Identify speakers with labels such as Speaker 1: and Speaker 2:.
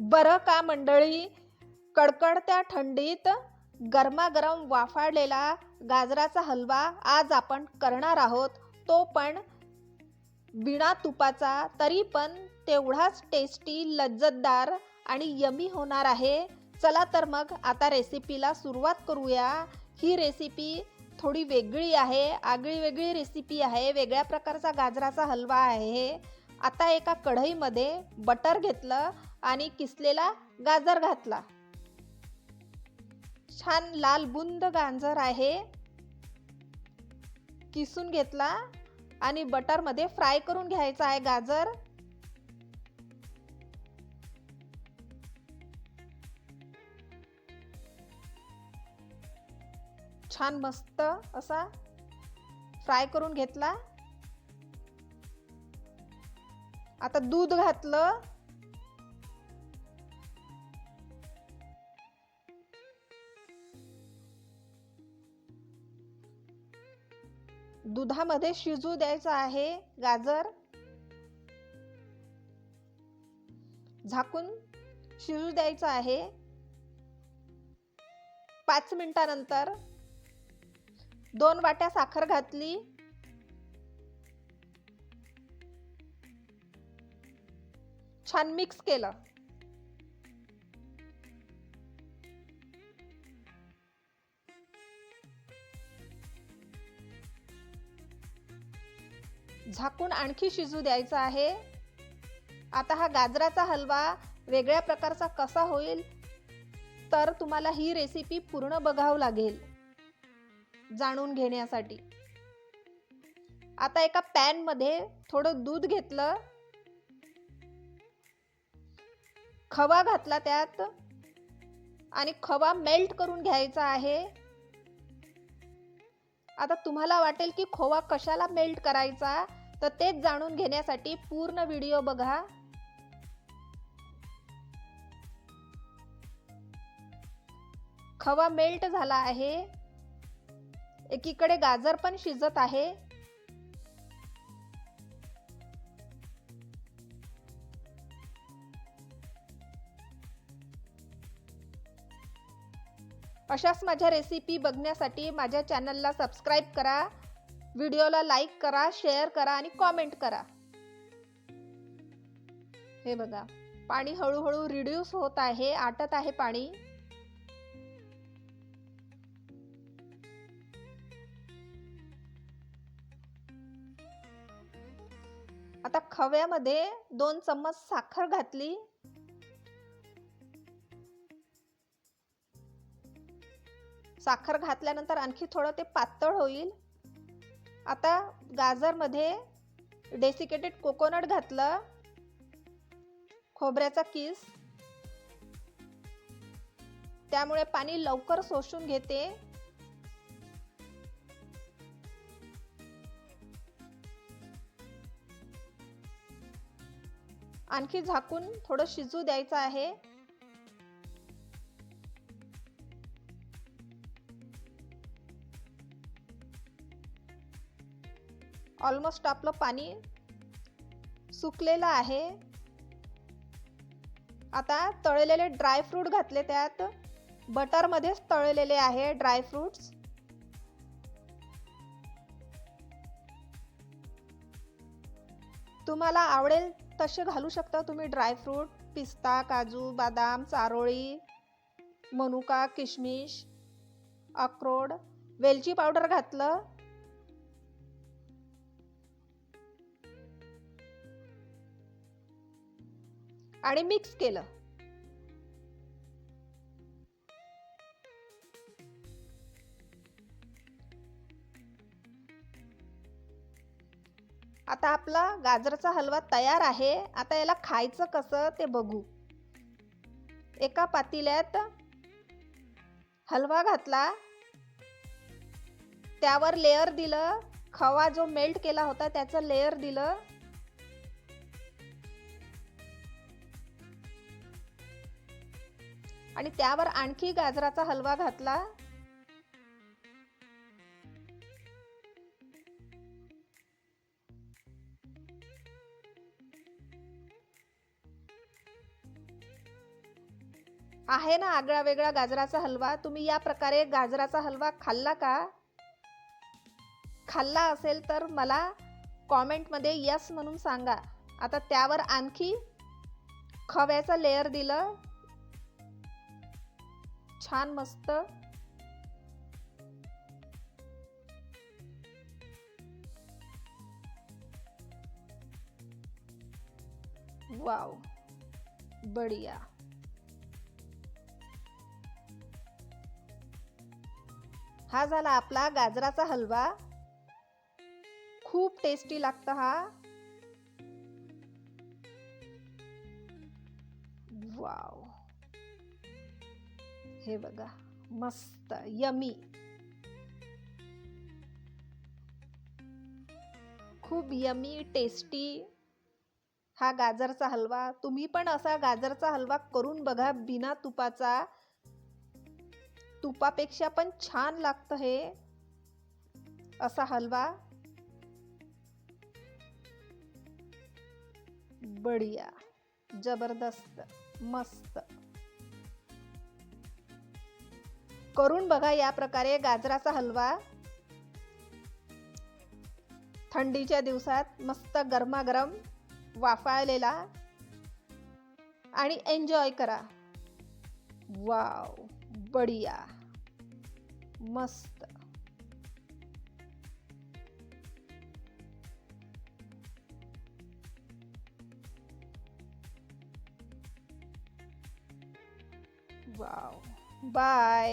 Speaker 1: बरं का मंडळी, कडकडत्या थंडीत गरमागरम वाफाळलेला गाजराचा हलवा आज आपण करणार आहोत. तो पण बिना तुपाचा, तरी पण तेवढाच टेस्टी, लज्जतदार आणि यमी होणार आहे. चला तर मग आता रेसिपीला सुरुवात करूया. ही रेसिपी थोडी वेगळी आहे, आगळी-वेगळी रेसिपी आहे. वेगळ्या प्रकारचा गाजराचा हलवा आहे. आता एका कढईमध्ये बटर घेतलं आणि किसलेला गाजर घातला. छान लाल बुंद गाजर आहे, किसून घेतला आणि बटरमध्ये फ्राय करून घ्यायचा आहे गाजर. छान मस्त असा फ्राय करून घेतला. आता दूध घातलं. दुधामध्ये शिजू द्यायचं आहे गाजर. झाकून शिजू द्यायचं आहे. 5 मिनिटानंतर 2 वाट्या साखर घातली. छान मिक्स केलं. झाकून आणखी शिजू द्यायचा आहे. आता हा गाजराचा हलवा वेगळ्या प्रकारचा कसा होईल, तर तुम्हाला ही रेसिपी पूर्ण बघावं लागेल जाणून घेण्यासाठी. आता एका पॅन मध्ये थोडं दूध घेतलं, खवा घातला त्यात आणि खवा मेल्ट करून घ्यायचा आहे. आता तुम्हाला वाटेल की खोवा कशाला मेल्ट करायचा, तर तेच जाणून घेण्यासाठी पूर्ण व्हिडिओ बघा. खवा मेल्ट झाला आहे. एकीकडे गाजर पण शिजत आहे. अशाच माझ्या रेसिपी बघण्यासाठी माझ्या चॅनलला सबस्क्राईब करा, व्हिडिओला लाईक करा, शेअर करा आणि कॉमेंट करा. हे बघा, पाणी हळूहळू रिड्यूस होत आहे, आटत आहे पाणी. आता खव्यामध्ये 2 चम्मच साखर घातली. साखर घातल्यानंतर आणखी थोडं ते पातळ होईल. आता गाजरमध्ये डेसिकेटेड कोकोनट घातलं, खोबऱ्याचा किस. त्यामुळे पाणी लवकर शोषून घेते. आणखी झाकून थोडं शिजू द्यायचं आहे. ऑलमोस्ट आपलं पाणी सुकलेलं आहे. आता तळलेले ड्राय फ्रूट घातले त्यात. बटर मध्येच तळलेले आहे ड्राय फ्रूट्स. तुम्हाला आवडेल तसे घालू शकता तुम्ही ड्राय फ्रूट. पिस्ता, काजू, बदाम, चारोळी, मनुका, किशमिश, अक्रोड, वेलची पावडर घातलं. आणि मिक्स केलं. आता आपला गाजराचा हलवा तयार आहे. आता याला खायचं कसं ते बघू. एका पातेल्यात हलवा घातला, त्यावर लेयर दिलं. खवा जो मेल्ट केला होता त्याचं लेयर दिलं. आणि त्यावर आणखी गाजराचा हलवा घातला. आहे ना आगळा वेगळा गाजराचा हलवा. तुम्ही या प्रकारे गाजराचा हलवा खाल्ला का? खाल्ला असेल तर मला कॉमेंटमध्ये यस म्हणून सांगा. आता त्यावर आणखी खव्याचं लेयर दिलं, छान मस्त. वाव, बढिया. हा झाला आपला गाजराचा हलवा. खूप टेस्टी लागतं हा. वाव, हे बघा, मस्त यमी. खूप यमी टेस्टी हा गाजरचा हलवा. तुम्ही पण असा गाजरचा हलवा करून बघा बिना तुपाचा. तुपापेक्षा पण छान लागतं हे असा हलवा. बढिया, जबरदस्त, मस्त. करून बघा या प्रकारे गाजराचा हलवा. थंडीच्या दिवसात मस्त गरमागरम वाफाळलेला आणि एन्जॉय करा. वाव, बढिया, मस्त. Wow, bye.